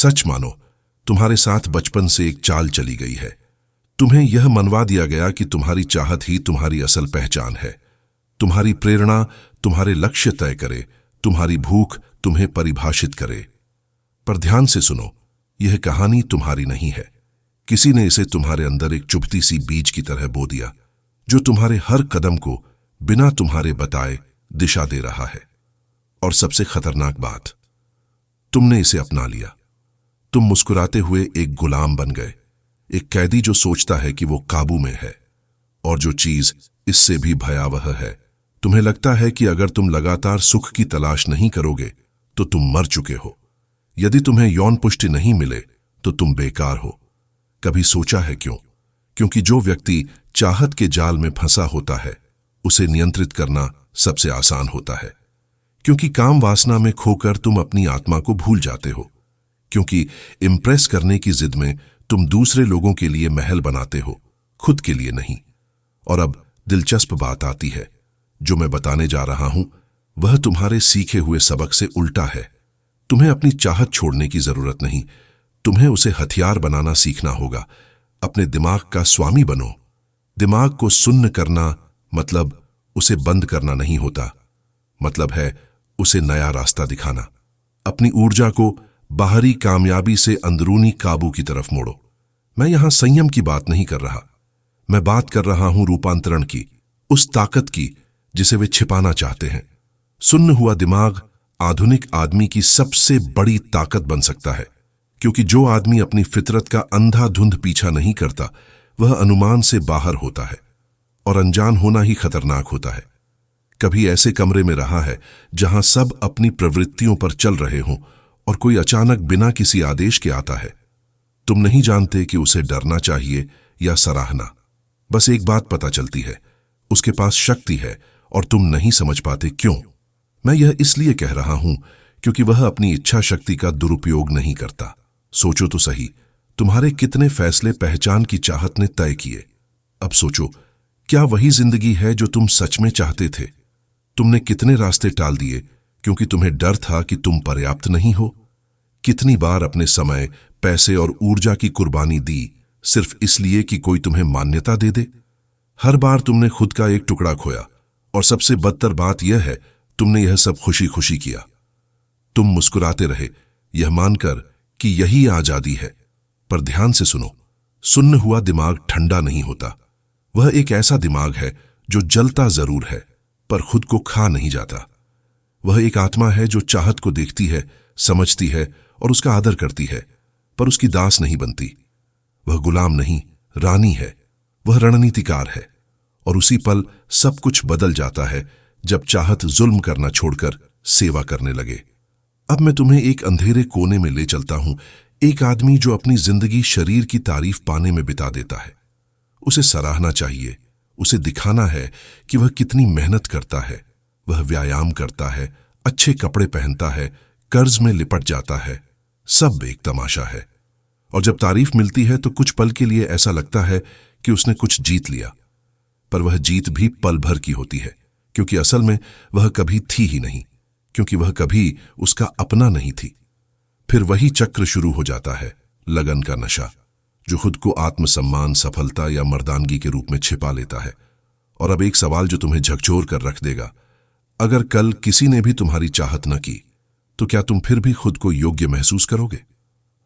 सच मानो, तुम्हारे साथ बचपन से एक चाल चली गई है। तुम्हें यह मनवा दिया गया कि तुम्हारी चाहत ही तुम्हारी असल पहचान है। तुम्हारी प्रेरणा तुम्हारे लक्ष्य तय करे, तुम्हारी भूख तुम्हें परिभाषित करे। पर ध्यान से सुनो, यह कहानी तुम्हारी नहीं है। किसी ने इसे तुम्हारे अंदर एक चुभती सी बीज की तरह बो दिया, जो तुम्हारे हर कदम को बिना तुम्हारे बताए दिशा दे रहा है। और सबसे खतरनाक बात, तुमने इसे अपना लिया। तुम मुस्कुराते हुए एक गुलाम बन गए, एक कैदी जो सोचता है कि वो काबू में है। और जो चीज इससे भी भयावह है, तुम्हें लगता है कि अगर तुम लगातार सुख की तलाश नहीं करोगे तो तुम मर चुके हो। यदि तुम्हें यौन पुष्टि नहीं मिले तो तुम बेकार हो। कभी सोचा है क्यों? क्योंकि जो व्यक्ति चाहत के जाल में फंसा होता है, उसे नियंत्रित करना सबसे आसान होता है। क्योंकि काम वासना में खोकर तुम अपनी आत्मा को भूल जाते हो। क्योंकि इम्प्रेस करने की जिद में तुम दूसरे लोगों के लिए महल बनाते हो, खुद के लिए नहीं। और अब दिलचस्प बात आती है। जो मैं बताने जा रहा हूं वह तुम्हारे सीखे हुए सबक से उल्टा है। तुम्हें अपनी चाहत छोड़ने की जरूरत नहीं, तुम्हें उसे हथियार बनाना सीखना होगा। अपने दिमाग का स्वामी बनो। दिमाग को सुन्न करना मतलब उसे बंद करना नहीं होता, मतलब है उसे नया रास्ता दिखाना। अपनी ऊर्जा को बाहरी कामयाबी से अंदरूनी काबू की तरफ मोड़ो। मैं यहां संयम की बात नहीं कर रहा, मैं बात कर रहा हूं रूपांतरण की, उस ताकत की जिसे वे छिपाना चाहते हैं। सुन्न हुआ दिमाग आधुनिक आदमी की सबसे बड़ी ताकत बन सकता है, क्योंकि जो आदमी अपनी फितरत का अंधाधुंध पीछा नहीं करता, वह अनुमान से बाहर होता है। और अनजान होना ही खतरनाक होता है। कभी ऐसे कमरे में रहा है जहां सब अपनी प्रवृत्तियों पर चल रहे हों और कोई अचानक बिना किसी आदेश के आता है। तुम नहीं जानते कि उसे डरना चाहिए या सराहना। बस एक बात पता चलती है, उसके पास शक्ति है और तुम नहीं समझ पाते क्यों। मैं यह इसलिए कह रहा हूं क्योंकि वह अपनी इच्छा शक्ति का दुरुपयोग नहीं करता। सोचो तो सही, तुम्हारे कितने फैसले पहचान की चाहत ने तय किए। अब सोचो, क्या वही जिंदगी है जो तुम सच में चाहते थे? तुमने कितने रास्ते टाल दिए क्योंकि तुम्हें डर था कि तुम पर्याप्त नहीं हो? कितनी बार अपने समय, पैसे और ऊर्जा की कुर्बानी दी सिर्फ इसलिए कि कोई तुम्हें मान्यता दे दे? हर बार तुमने खुद का एक टुकड़ा खोया, और सबसे बदतर बात यह है, तुमने यह सब खुशी खुशी किया। तुम मुस्कुराते रहे, यह मानकर कि यही आजादी है। पर ध्यान से सुनो, सुन्न हुआ दिमाग ठंडा नहीं होता। वह एक ऐसा दिमाग है जो जलता जरूर है पर खुद को खा नहीं जाता। वह एक आत्मा है जो चाहत को देखती है, समझती है और उसका आदर करती है, पर उसकी दास नहीं बनती। वह गुलाम नहीं, रानी है। वह रणनीतिकार है। और उसी पल सब कुछ बदल जाता है जब चाहत जुल्म करना छोड़कर सेवा करने लगे। अब मैं तुम्हें एक अंधेरे कोने में ले चलता हूं, एक आदमी जो अपनी जिंदगी शरीर की तारीफ पाने में बिता देता है। उसे सराहना चाहिए, उसे दिखाना है कि वह कितनी मेहनत करता है। वह व्यायाम करता है, अच्छे कपड़े पहनता है, कर्ज में लिपट जाता है। सब एक तमाशा है। और जब तारीफ मिलती है तो कुछ पल के लिए ऐसा लगता है कि उसने कुछ जीत लिया, पर वह जीत भी पल भर की होती है, क्योंकि असल में वह कभी थी ही नहीं, क्योंकि वह कभी उसका अपना नहीं थी। फिर वही चक्र शुरू हो जाता है, लगन का नशा, जो खुद को आत्मसम्मान, सफलता या मर्दानगी के रूप में छिपा लेता है। और अब एक सवाल जो तुम्हें झकझोर कर रख देगा, अगर कल किसी ने भी तुम्हारी चाहत न की तो क्या तुम फिर भी खुद को योग्य महसूस करोगे?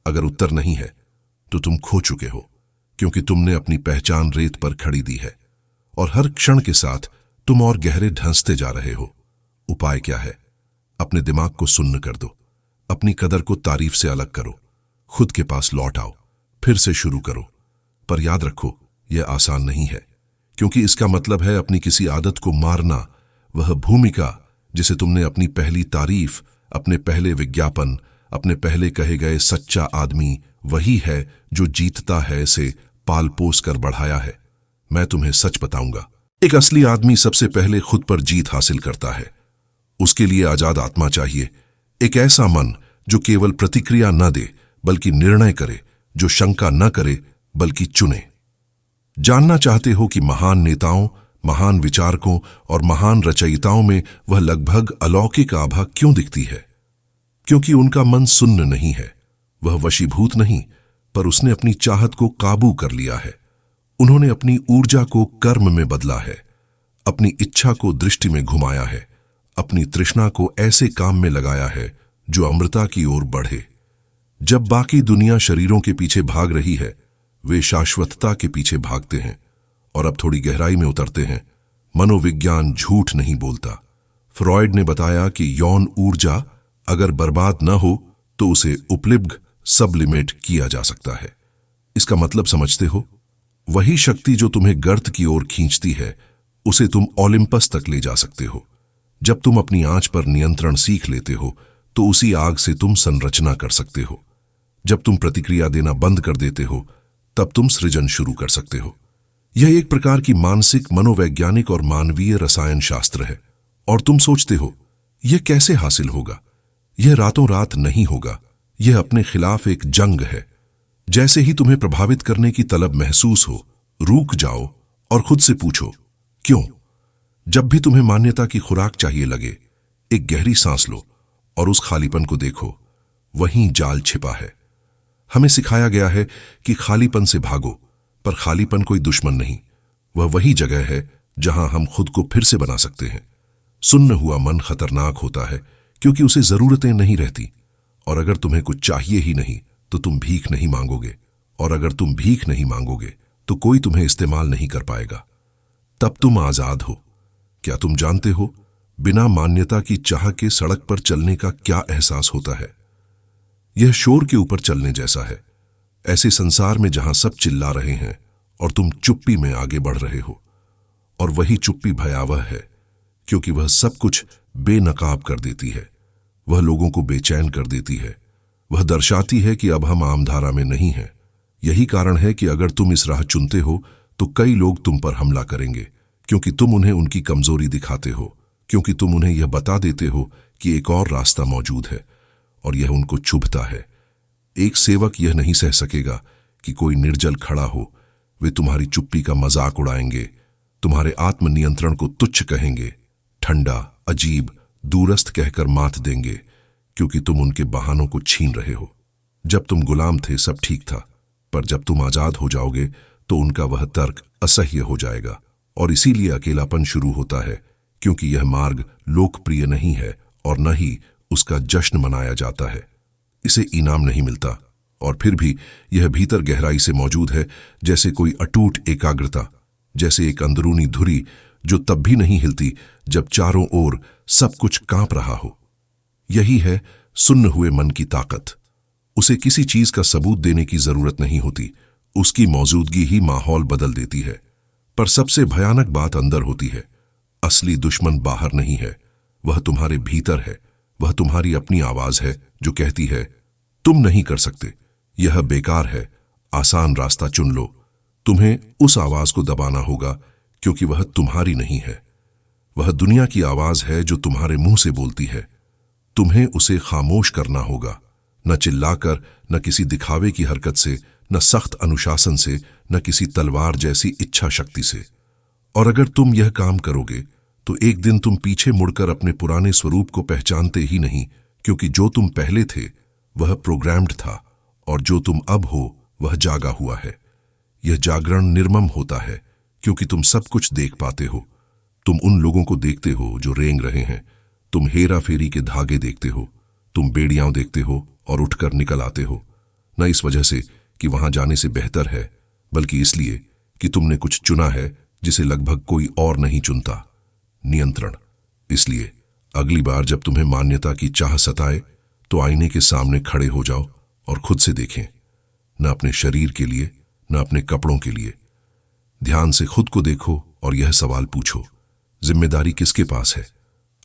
अगर उत्तर नहीं है तो तुम खो चुके हो, क्योंकि तुमने अपनी पहचान रेत पर खड़ी दी है और हर क्षण के साथ तुम और गहरे ढंसते जा रहे हो। उपाय क्या है? अपने दिमाग को सुन्न कर दो, अपनी कदर को तारीफ से अलग करो, खुद के पास लौट आओ, फिर से शुरू करो। पर याद रखो, यह आसान नहीं है, क्योंकि इसका मतलब है अपनी किसी आदत को मारना। वह भूमिका जिसे तुमने अपनी पहली तारीफ, अपने पहले विज्ञापन, अपने पहले कहे गए सच्चा आदमी, वही है जो जीतता है, इसे पाल पोस कर बढ़ाया है। मैं तुम्हें सच बताऊंगा, एक असली आदमी सबसे पहले खुद पर जीत हासिल करता है। उसके लिए आजाद आत्मा चाहिए, एक ऐसा मन जो केवल प्रतिक्रिया न दे बल्कि निर्णय करे, जो शंका न करे बल्कि चुने। जानना चाहते हो कि महान नेताओं, महान विचारकों और महान रचयिताओं में वह लगभग अलौकिक आभा क्यों दिखती है? क्योंकि उनका मन सुन्न नहीं है, वह वशीभूत नहीं, पर उसने अपनी चाहत को काबू कर लिया है। उन्होंने अपनी ऊर्जा को कर्म में बदला है, अपनी इच्छा को दृष्टि में घुमाया है, अपनी तृष्णा को ऐसे काम में लगाया है जो अमृता की ओर बढ़े। जब बाकी दुनिया शरीरों के पीछे भाग रही है, वे शाश्वतता के पीछे भागते हैं। और अब थोड़ी गहराई में उतरते हैं। मनोविज्ञान झूठ नहीं बोलता। फ्रॉयड ने बताया कि यौन ऊर्जा अगर बर्बाद न हो तो उसे उपलिब्ध सबलिमेट किया जा सकता है। इसका मतलब समझते हो? वही शक्ति जो तुम्हें गर्त की ओर खींचती है, उसे तुम ओलिम्पस तक ले जा सकते हो। जब तुम अपनी आंच पर नियंत्रण सीख लेते हो तो उसी आग से तुम संरचना कर सकते हो। जब तुम प्रतिक्रिया देना बंद कर देते हो, तब तुम सृजन शुरू कर सकते हो। यह एक प्रकार की मानसिक, मनोवैज्ञानिक और मानवीय रसायन शास्त्र है। और तुम सोचते हो यह कैसे हासिल होगा? यह रातों रात नहीं होगा। यह अपने खिलाफ एक जंग है। जैसे ही तुम्हें प्रभावित करने की तलब महसूस हो, रुक जाओ और खुद से पूछो, क्यों? जब भी तुम्हें मान्यता की खुराक चाहिए लगे, एक गहरी सांस लो और उस खालीपन को देखो। वहीं जाल छिपा है। हमें सिखाया गया है कि खालीपन से भागो, पर खालीपन कोई दुश्मन नहीं। वह वही जगह है जहां हम खुद को फिर से बना सकते हैं। सुन्न हुआ मन खतरनाक होता है क्योंकि उसे जरूरतें नहीं रहती। और अगर तुम्हें कुछ चाहिए ही नहीं तो तुम भीख नहीं मांगोगे, और अगर तुम भीख नहीं मांगोगे तो कोई तुम्हें इस्तेमाल नहीं कर पाएगा। तब तुम आजाद हो। क्या तुम जानते हो बिना मान्यता की चाह के सड़क पर चलने का क्या एहसास होता है? यह शोर के ऊपर चलने जैसा है, ऐसे संसार में जहां सब चिल्ला रहे हैं और तुम चुप्पी में आगे बढ़ रहे हो। और वही चुप्पी भयावह है, क्योंकि वह सब कुछ बेनकाब कर देती है। वह लोगों को बेचैन कर देती है। वह दर्शाती है कि अब हम आम धारा में नहीं हैं। यही कारण है कि अगर तुम इस राह चुनते हो तो कई लोग तुम पर हमला करेंगे, क्योंकि तुम उन्हें उनकी कमजोरी दिखाते हो, क्योंकि तुम उन्हें यह बता देते हो कि एक और रास्ता मौजूद है, और यह उनको चुभता है। एक सेवक यह नहीं सह सकेगा कि कोई निर्जल खड़ा हो। वे तुम्हारी चुप्पी का मजाक उड़ाएंगे, तुम्हारे आत्मनियंत्रण को तुच्छ कहेंगे, ठंडा, अजीब, दूरस्थ कहकर मात देंगे, क्योंकि तुम उनके बहानों को छीन रहे हो। जब तुम गुलाम थे सब ठीक था, पर जब तुम आजाद हो जाओगे तो उनका वह तर्क असह्य हो जाएगा। और इसीलिए अकेलापन शुरू होता है, क्योंकि यह मार्ग लोकप्रिय नहीं है और न ही उसका जश्न मनाया जाता है। इसे इनाम नहीं मिलता, और फिर भी यह भीतर गहराई से मौजूद है, जैसे कोई अटूट एकाग्रता, जैसे एक अंदरूनी धुरी जो तब भी नहीं हिलती जब चारों ओर सब कुछ कांप रहा हो। यही है सुन्न हुए मन की ताकत। उसे किसी चीज का सबूत देने की जरूरत नहीं होती, उसकी मौजूदगी ही माहौल बदल देती है। पर सबसे भयानक बात अंदर होती है। असली दुश्मन बाहर नहीं है, वह तुम्हारे भीतर है। वह तुम्हारी अपनी आवाज है जो कहती है, तुम नहीं कर सकते, यह बेकार है, आसान रास्ता चुन लो। तुम्हें उस आवाज को दबाना होगा, क्योंकि वह तुम्हारी नहीं है। वह दुनिया की आवाज है जो तुम्हारे मुंह से बोलती है। तुम्हें उसे खामोश करना होगा, न चिल्लाकर, न किसी दिखावे की हरकत से, न सख्त अनुशासन से, न किसी तलवार जैसी इच्छा शक्ति से। और अगर तुम यह काम करोगे तो एक दिन तुम पीछे मुड़कर अपने पुराने स्वरूप को पहचानते ही नहीं, क्योंकि जो तुम पहले थे वह प्रोग्राम्ड था, और जो तुम अब हो वह जागा हुआ है। यह जागरण निर्मम होता है, क्योंकि तुम सब कुछ देख पाते हो। तुम उन लोगों को देखते हो जो रेंग रहे हैं, तुम हेरा फेरी के धागे देखते हो, तुम बेड़ियां देखते हो और उठकर निकल आते हो, न इस वजह से कि वहां जाने से बेहतर है, बल्कि इसलिए कि तुमने कुछ चुना है जिसे लगभग कोई और नहीं चुनता, नियंत्रण। इसलिए अगली बार जब तुम्हें मान्यता की चाह सताए तो आईने के सामने खड़े हो जाओ और खुद से देखें, न अपने शरीर के लिए, न अपने कपड़ों के लिए। ध्यान से खुद को देखो और यह सवाल पूछो, जिम्मेदारी किसके पास है?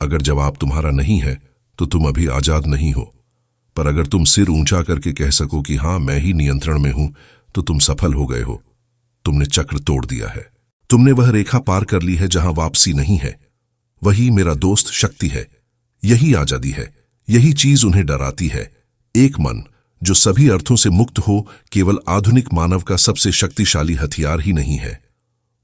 अगर जवाब तुम्हारा नहीं है तो तुम अभी आजाद नहीं हो। पर अगर तुम सिर ऊंचा करके कह सको कि हां, मैं ही नियंत्रण में हूं, तो तुम सफल हो गए हो। तुमने चक्र तोड़ दिया है। तुमने वह रेखा पार कर ली है जहां वापसी नहीं है। वही मेरा दोस्त शक्ति है। यही आजादी है। यही चीज उन्हें डराती है। एक मन जो सभी अर्थों से मुक्त हो केवल आधुनिक मानव का सबसे शक्तिशाली हथियार ही नहीं है।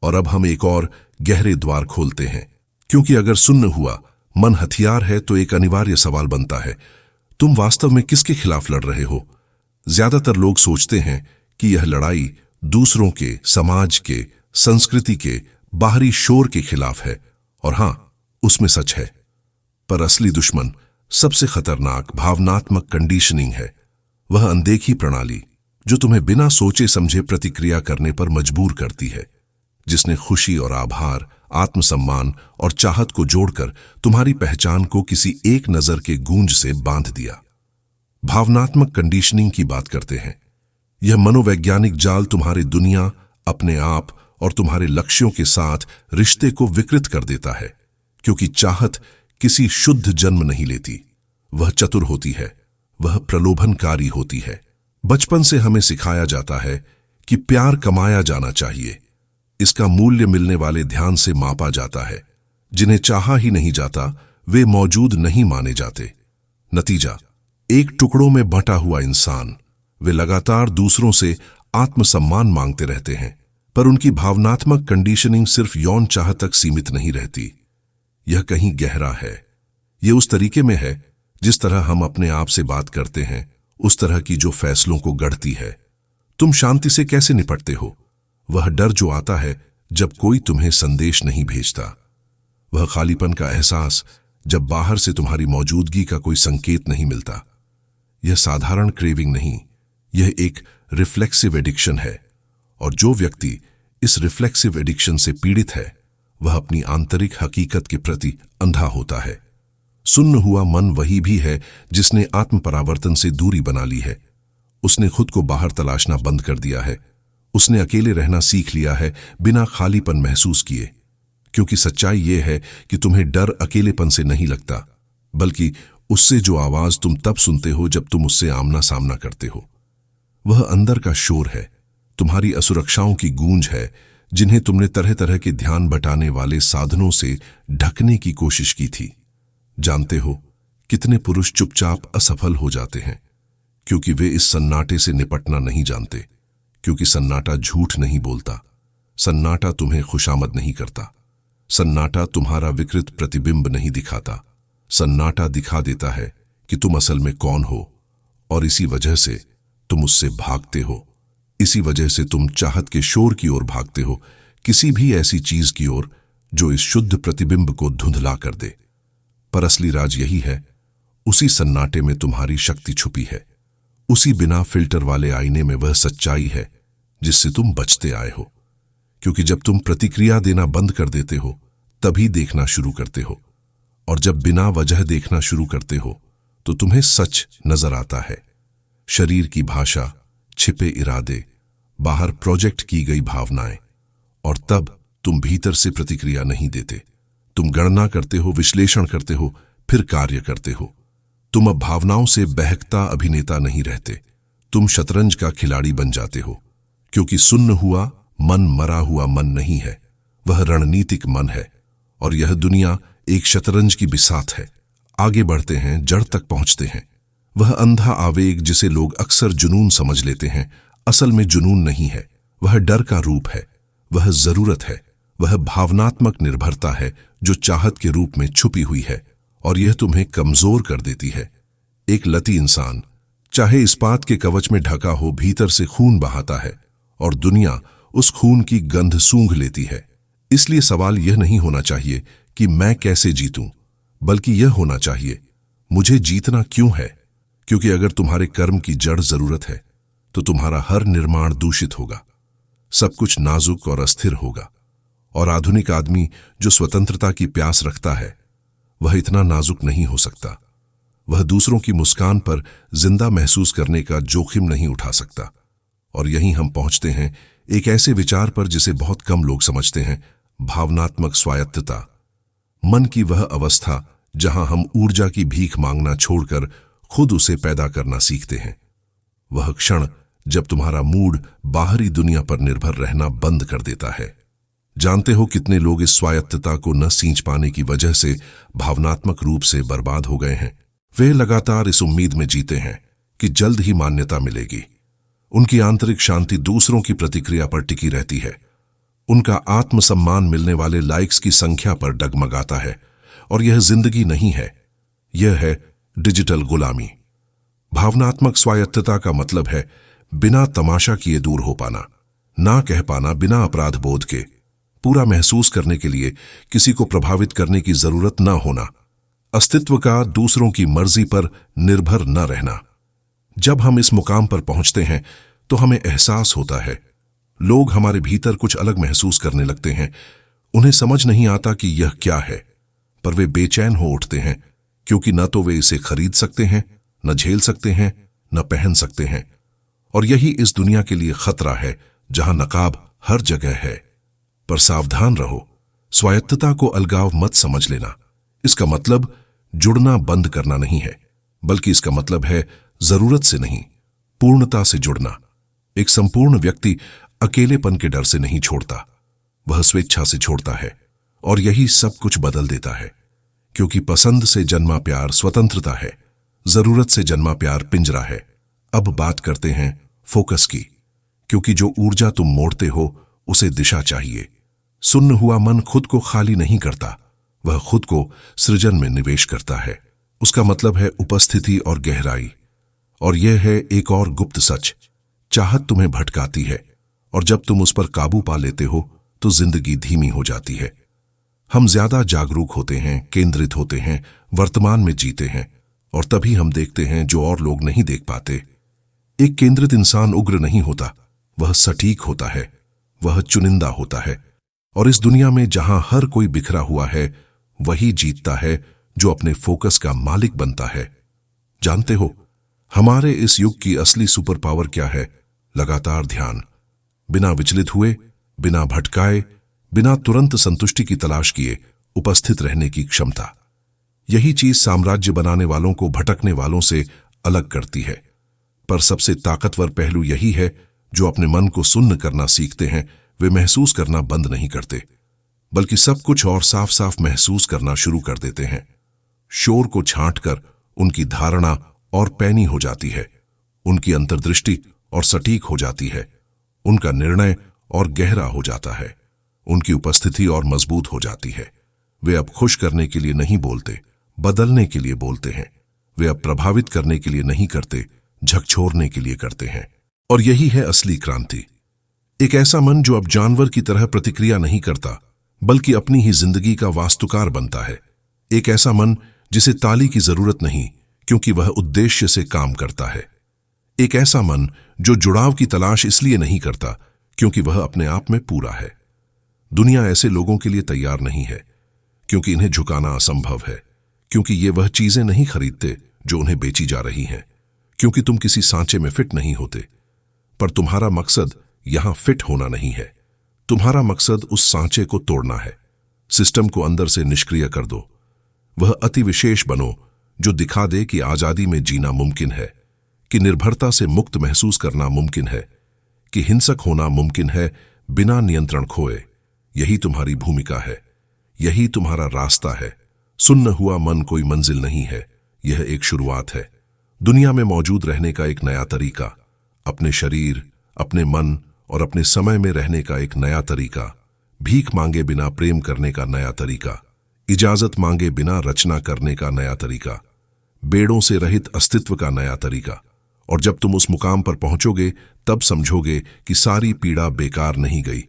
और अब हम एक और गहरे द्वार खोलते हैं, क्योंकि अगर सुन्न हुआ मन हथियार है तो एक अनिवार्य सवाल बनता है, तुम वास्तव में किसके खिलाफ लड़ रहे हो? ज्यादातर लोग सोचते हैं कि यह लड़ाई दूसरों के, समाज के, संस्कृति के बाहरी शोर के खिलाफ है, और हां, उसमें सच है। पर असली दुश्मन, सबसे खतरनाक भावनात्मक कंडीशनिंग है। वह अनदेखी प्रणाली जो तुम्हें बिना सोचे समझे प्रतिक्रिया करने पर मजबूर करती है, जिसने खुशी और आभार, आत्मसम्मान और चाहत को जोड़कर तुम्हारी पहचान को किसी एक नजर के गूंज से बांध दिया। भावनात्मक कंडीशनिंग की बात करते हैं। यह मनोवैज्ञानिक जाल तुम्हारी दुनिया, अपने आप और तुम्हारे लक्ष्यों के साथ रिश्ते को विकृत कर देता है, क्योंकि चाहत किसी शुद्ध जन्म नहीं लेती। वह चतुर होती है, वह प्रलोभनकारी होती है। बचपन से हमें सिखाया जाता है कि प्यार कमाया जाना चाहिए, इसका मूल्य मिलने वाले ध्यान से मापा जाता है। जिन्हें चाहा ही नहीं जाता वे मौजूद नहीं माने जाते। नतीजा, एक टुकड़ों में बंटा हुआ इंसान। वे लगातार दूसरों से आत्मसम्मान मांगते रहते हैं, पर उनकी भावनात्मक कंडीशनिंग सिर्फ यौन चाह तक सीमित नहीं रहती। यह कहीं गहरा है। यह उस तरीके में है जिस तरह हम अपने आप से बात करते हैं, उस तरह की जो फैसलों को गढ़ती है। तुम शांति से कैसे निपटते हो? वह डर जो आता है जब कोई तुम्हें संदेश नहीं भेजता। वह खालीपन का एहसास जब बाहर से तुम्हारी मौजूदगी का कोई संकेत नहीं मिलता। यह साधारण क्रेविंग नहीं, यह एक रिफ्लेक्सिव एडिक्शन है। और जो व्यक्ति इस रिफ्लेक्सिव एडिक्शन से पीड़ित है, वह अपनी आंतरिक हकीकत के प्रति अंधा होता है। सुन्न हुआ मन वही भी है जिसने आत्म परावर्तन से दूरी बना ली है। उसने खुद को बाहर तलाशना बंद कर दिया है। उसने अकेले रहना सीख लिया है बिना खालीपन महसूस किए। क्योंकि सच्चाई यह है कि तुम्हें डर अकेलेपन से नहीं लगता, बल्कि उससे जो आवाज तुम तब सुनते हो जब तुम उससे आमना सामना करते हो। वह अंदर का शोर है, तुम्हारी असुरक्षाओं की गूंज है, जिन्हें तुमने तरह तरह के ध्यान बटाने वाले साधनों से ढकने की कोशिश की थी। जानते हो कितने पुरुष चुपचाप असफल हो जाते हैं? क्योंकि वे इस सन्नाटे से निपटना नहीं जानते। क्योंकि सन्नाटा झूठ नहीं बोलता, सन्नाटा तुम्हें खुशामद नहीं करता, सन्नाटा तुम्हारा विकृत प्रतिबिंब नहीं दिखाता। सन्नाटा दिखा देता है कि तुम असल में कौन हो, और इसी वजह से तुम उससे भागते हो। इसी वजह से तुम चाहत के शोर की ओर भागते हो, किसी भी ऐसी चीज की ओर जो इस शुद्ध प्रतिबिंब को धुंधला कर दे। पर असली राज यही है, उसी सन्नाटे में तुम्हारी शक्ति छुपी है। उसी बिना फिल्टर वाले आईने में वह सच्चाई है जिससे तुम बचते आए हो। क्योंकि जब तुम प्रतिक्रिया देना बंद कर देते हो, तभी देखना शुरू करते हो। और जब बिना वजह देखना शुरू करते हो, तो तुम्हें सच नजर आता है। शरीर की भाषा, छिपे इरादे, बाहर प्रोजेक्ट की गई भावनाएं। और तब तुम भीतर से प्रतिक्रिया नहीं देते। तुम गणना करते हो, विश्लेषण करते हो, फिर कार्य करते हो। तुम अब भावनाओं से बहकता अभिनेता नहीं रहते, तुम शतरंज का खिलाड़ी बन जाते हो। क्योंकि सुन्न हुआ मन मरा हुआ मन नहीं है, वह रणनीतिक मन है। और यह दुनिया एक शतरंज की बिसात है। आगे बढ़ते हैं, जड़ तक पहुंचते हैं। वह अंधा आवेग जिसे लोग अक्सर जुनून समझ लेते हैं, असल में जुनून नहीं है। वह डर का रूप है, वह जरूरत है, वह भावनात्मक निर्भरता है जो चाहत के रूप में छुपी हुई है, और यह तुम्हें कमजोर कर देती है। एक लती इंसान चाहे इस्पात के कवच में ढका हो, भीतर से खून बहाता है, और दुनिया उस खून की गंध सूंघ लेती है। इसलिए सवाल यह नहीं होना चाहिए कि मैं कैसे जीतूं, बल्कि यह होना चाहिए मुझे जीतना क्यों है। क्योंकि अगर तुम्हारे कर्म की जड़ जरूरत है, तो तुम्हारा हर निर्माण दूषित होगा, सब कुछ नाजुक और अस्थिर होगा। और आधुनिक आदमी जो स्वतंत्रता की प्यास रखता है, वह इतना नाजुक नहीं हो सकता। वह दूसरों की मुस्कान पर जिंदा महसूस करने का जोखिम नहीं उठा सकता। और यहीं हम पहुंचते हैं एक ऐसे विचार पर जिसे बहुत कम लोग समझते हैं, भावनात्मक स्वायत्तता। मन की वह अवस्था जहां हम ऊर्जा की भीख मांगना छोड़कर खुद उसे पैदा करना सीखते हैं। वह क्षण जब तुम्हारा मूड बाहरी दुनिया पर निर्भर रहना बंद कर देता है। जानते हो कितने लोग इस स्वायत्तता को न सींच पाने की वजह से भावनात्मक रूप से बर्बाद हो गए हैं। वे लगातार इस उम्मीद में जीते हैं कि जल्द ही मान्यता मिलेगी। उनकी आंतरिक शांति दूसरों की प्रतिक्रिया पर टिकी रहती है। उनका आत्मसम्मान मिलने वाले लाइक्स की संख्या पर डगमगाता है। और यह जिंदगी नहीं है, यह है डिजिटल गुलामी। भावनात्मक स्वायत्तता का मतलब है बिना तमाशा किए दूर हो पाना, ना कह पाना बिना अपराध बोध के, पूरा महसूस करने के लिए किसी को प्रभावित करने की जरूरत न होना, अस्तित्व का दूसरों की मर्जी पर निर्भर न रहना। जब हम इस मुकाम पर पहुंचते हैं तो हमें एहसास होता है लोग हमारे भीतर कुछ अलग महसूस करने लगते हैं। उन्हें समझ नहीं आता कि यह क्या है, पर वे बेचैन हो उठते हैं क्योंकि न तो वे इसे खरीद सकते हैं, न झेल सकते हैं, न पहन सकते हैं। और यही इस दुनिया के लिए खतरा है जहां नकाब हर जगह है। पर सावधान रहो, स्वायत्तता को अलगाव मत समझ लेना। इसका मतलब जुड़ना बंद करना नहीं है, बल्कि इसका मतलब है जरूरत से नहीं, पूर्णता से जुड़ना। एक संपूर्ण व्यक्ति अकेलेपन के डर से नहीं छोड़ता, वह स्वेच्छा से छोड़ता है। और यही सब कुछ बदल देता है, क्योंकि पसंद से जन्मा प्यार स्वतंत्रता है, जरूरत से जन्मा प्यार पिंजरा है। अब बात करते हैं फोकस की, क्योंकि जो ऊर्जा तुम मोड़ते हो उसे दिशा चाहिए। सुन्न हुआ मन खुद को खाली नहीं करता, वह खुद को सृजन में निवेश करता है। उसका मतलब है उपस्थिति और गहराई। और यह है एक और गुप्त सच, चाहत तुम्हें भटकाती है, और जब तुम उस पर काबू पा लेते हो तो जिंदगी धीमी हो जाती है। हम ज्यादा जागरूक होते हैं, केंद्रित होते हैं, वर्तमान में जीते हैं, और तभी हम देखते हैं जो और लोग नहीं देख पाते। एक केंद्रित इंसान उग्र नहीं होता, वह सटीक होता है, वह चुनिंदा होता है। और इस दुनिया में जहां हर कोई बिखरा हुआ है, वही जीतता है जो अपने फोकस का मालिक बनता है। जानते हो, हमारे इस युग की असली सुपर पावर क्या है? लगातार ध्यान, बिना विचलित हुए, बिना भटकाए, बिना तुरंत संतुष्टि की तलाश किए उपस्थित रहने की क्षमता। यही चीज साम्राज्य बनाने वालों को भटकने वालों से अलग करती है। पर सबसे ताकतवर पहलू यही है, जो अपने मन को सुन्न करना सीखते हैं वे महसूस करना बंद नहीं करते, बल्कि सब कुछ और साफ साफ महसूस करना शुरू कर देते हैं। शोर को छांटकर उनकी धारणा और पैनी हो जाती है, उनकी अंतर्दृष्टि और सटीक हो जाती है, उनका निर्णय और गहरा हो जाता है, उनकी उपस्थिति और मजबूत हो जाती है। वे अब खुश करने के लिए नहीं बोलते, बदलने के लिए बोलते हैं। वे अब प्रभावित करने के लिए नहीं करते, झकझोरने के लिए करते हैं। और यही है असली क्रांति। एक ऐसा मन जो अब जानवर की तरह प्रतिक्रिया नहीं करता, बल्कि अपनी ही जिंदगी का वास्तुकार बनता है। एक ऐसा मन जिसे ताली की जरूरत नहीं, क्योंकि वह उद्देश्य से काम करता है। एक ऐसा मन जो जुड़ाव की तलाश इसलिए नहीं करता क्योंकि वह अपने आप में पूरा है। दुनिया ऐसे लोगों के लिए तैयार नहीं है, क्योंकि इन्हें झुकाना असंभव है, क्योंकि ये वह चीजें नहीं खरीदते जो उन्हें बेची जा रही हैं, क्योंकि तुम किसी सांचे में फिट नहीं होते। पर तुम्हारा मकसद यहां फिट होना नहीं है, तुम्हारा मकसद उस सांचे को तोड़ना है। सिस्टम को अंदर से निष्क्रिय कर दो। वह अति विशेष बनो जो दिखा दे कि आजादी में जीना मुमकिन है, कि निर्भरता से मुक्त महसूस करना मुमकिन है, कि हिंसक होना मुमकिन है बिना नियंत्रण खोए। यही तुम्हारी भूमिका है, यही तुम्हारा रास्ता है। सुन्न हुआ मन कोई मंजिल नहीं है, यह एक शुरुआत है। दुनिया में मौजूद रहने का एक नया तरीका, अपने शरीर, अपने मन और अपने समय में रहने का एक नया तरीका, भीख मांगे बिना प्रेम करने का नया तरीका, इजाजत मांगे बिना रचना करने का नया तरीका, बेड़ों से रहित अस्तित्व का नया तरीका। और जब तुम उस मुकाम पर पहुंचोगे तब समझोगे कि सारी पीड़ा बेकार नहीं गई,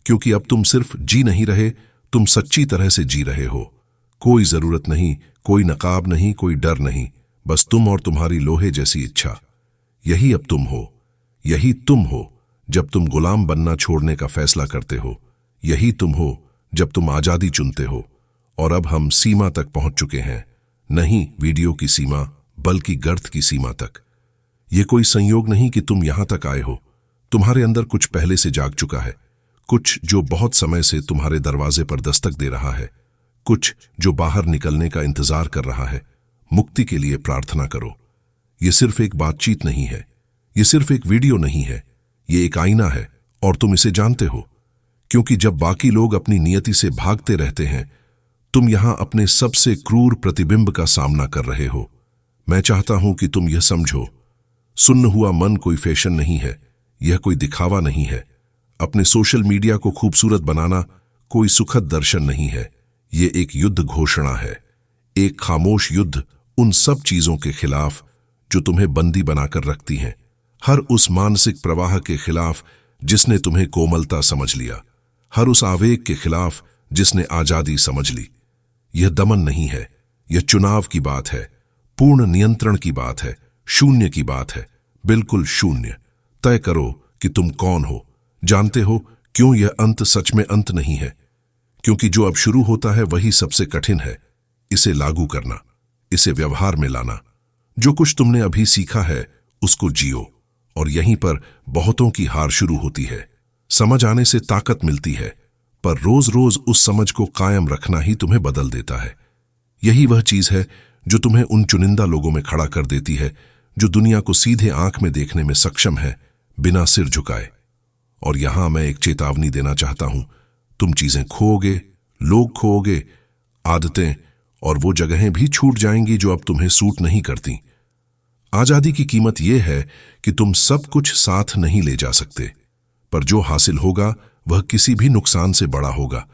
क्योंकि अब तुम सिर्फ जी नहीं रहे, तुम सच्ची तरह से जी रहे हो। कोई जरूरत नहीं, कोई नकाब नहीं, कोई डर नहीं, बस तुम और तुम्हारी लोहे जैसी इच्छा। यही अब तुम हो, यही तुम हो जब तुम गुलाम बनना छोड़ने का फैसला करते हो, यही तुम हो जब तुम आजादी चुनते हो। और अब हम सीमा तक पहुंच चुके हैं, नहीं वीडियो की सीमा, बल्कि गर्त की सीमा तक। यह कोई संयोग नहीं कि तुम यहां तक आए हो, तुम्हारे अंदर कुछ पहले से जाग चुका है, कुछ जो बहुत समय से तुम्हारे दरवाजे पर दस्तक दे रहा है, कुछ जो बाहर निकलने का इंतजार कर रहा है। मुक्ति के लिए प्रार्थना करो। यह सिर्फ एक बातचीत नहीं है, यह सिर्फ एक वीडियो नहीं है, यह एक आईना है, और तुम इसे जानते हो। क्योंकि जब बाकी लोग अपनी नियति से भागते रहते हैं, तुम यहां अपने सबसे क्रूर प्रतिबिंब का सामना कर रहे हो। मैं चाहता हूं कि तुम यह समझो, सुन्न हुआ मन कोई फैशन नहीं है, यह कोई दिखावा नहीं है। अपने सोशल मीडिया को खूबसूरत बनाना कोई सुखद दर्शन नहीं है, यह एक युद्ध घोषणा है, एक खामोश युद्ध उन सब चीजों के खिलाफ जो तुम्हें बंदी बनाकर रखती हैं, हर उस मानसिक प्रवाह के खिलाफ जिसने तुम्हें कोमलता समझ लिया, हर उस आवेग के खिलाफ जिसने आजादी समझ ली। यह दमन नहीं है, यह चुनाव की बात है, पूर्ण नियंत्रण की बात है, शून्य की बात है, बिल्कुल शून्य। तय करो कि तुम कौन हो। जानते हो क्यों यह अंत सच में अंत नहीं है? क्योंकि जो अब शुरू होता है वही सबसे कठिन है। इसे लागू करना, इसे व्यवहार में लाना। जो कुछ तुमने अभी सीखा है उसको जियो, और यहीं पर बहुतों की हार शुरू होती है। समझ आने से ताकत मिलती है, पर रोज रोज उस समझ को कायम रखना ही तुम्हें बदल देता है। यही वह चीज है जो तुम्हें उन चुनिंदा लोगों में खड़ा कर देती है जो दुनिया को सीधे आंख में देखने में सक्षम है, बिना सिर झुकाए। और यहां मैं एक चेतावनी देना चाहता हूं, तुम चीजें खोओगे, लोग खोओगे, आदतें और वो जगहें भी छूट जाएंगी जो अब तुम्हें सूट नहीं करती। आजादी की कीमत यह है कि तुम सब कुछ साथ नहीं ले जा सकते, पर जो हासिल होगा वह किसी भी नुकसान से बड़ा होगा।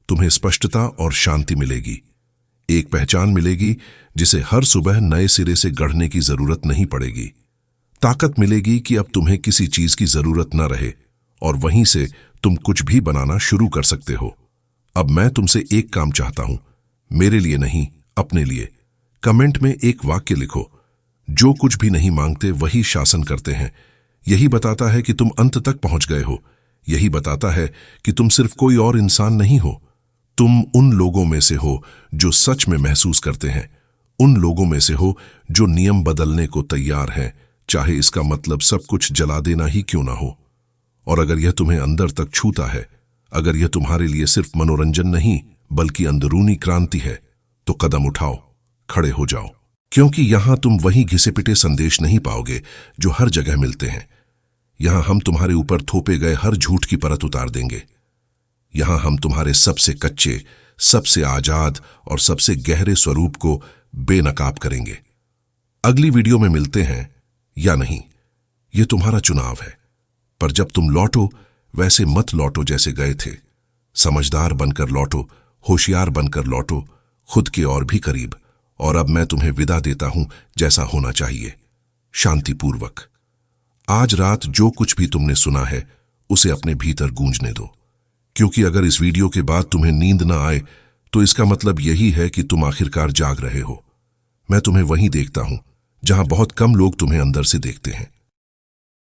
तुम्हें स्पष्टता और शांति मिलेगी, एक पहचान मिलेगी जिसे हर सुबह नए सिरे से गढ़ने की जरूरत नहीं पड़ेगी। ताकत मिलेगी कि अब तुम्हें किसी चीज की जरूरत न रहे, और वहीं से तुम कुछ भी बनाना शुरू कर सकते हो। अब मैं तुमसे एक काम चाहता हूं, मेरे लिए नहीं, अपने लिए। कमेंट में एक वाक्य लिखो, जो कुछ भी नहीं मांगते वही शासन करते हैं। यही बताता है कि तुम अंत तक पहुंच गए हो। यही बताता है कि तुम सिर्फ कोई और इंसान नहीं हो, तुम उन लोगों में से हो जो सच में महसूस करते हैं, उन लोगों में से हो जो नियम बदलने को तैयार हैं, चाहे इसका मतलब सब कुछ जला देना ही क्यों ना हो। और अगर यह तुम्हें अंदर तक छूता है, अगर यह तुम्हारे लिए सिर्फ मनोरंजन नहीं बल्कि अंदरूनी क्रांति है, तो कदम उठाओ, खड़े हो जाओ। क्योंकि यहां तुम वही घिसे पिटे संदेश नहीं पाओगे जो हर जगह मिलते हैं। यहां हम तुम्हारे ऊपर थोपे गए हर झूठ की परत उतार देंगे। यहां हम तुम्हारे सबसे कच्चे, सबसे आजाद और सबसे गहरे स्वरूप को बेनकाब करेंगे। अगली वीडियो में मिलते हैं या नहीं, यह तुम्हारा चुनाव है। पर जब तुम लौटो, वैसे मत लौटो जैसे गए थे। समझदार बनकर लौटो, होशियार बनकर लौटो, खुद के और भी करीब। और अब मैं तुम्हें विदा देता हूं जैसा होना चाहिए, शांतिपूर्वक। आज रात जो कुछ भी तुमने सुना है उसे अपने भीतर गूंजने दो, क्योंकि अगर इस वीडियो के बाद तुम्हें नींद ना आए तो इसका मतलब यही है कि तुम आखिरकार जाग रहे हो। मैं तुम्हें वहीं देखता हूं जहां बहुत कम लोग तुम्हें अंदर से देखते हैं।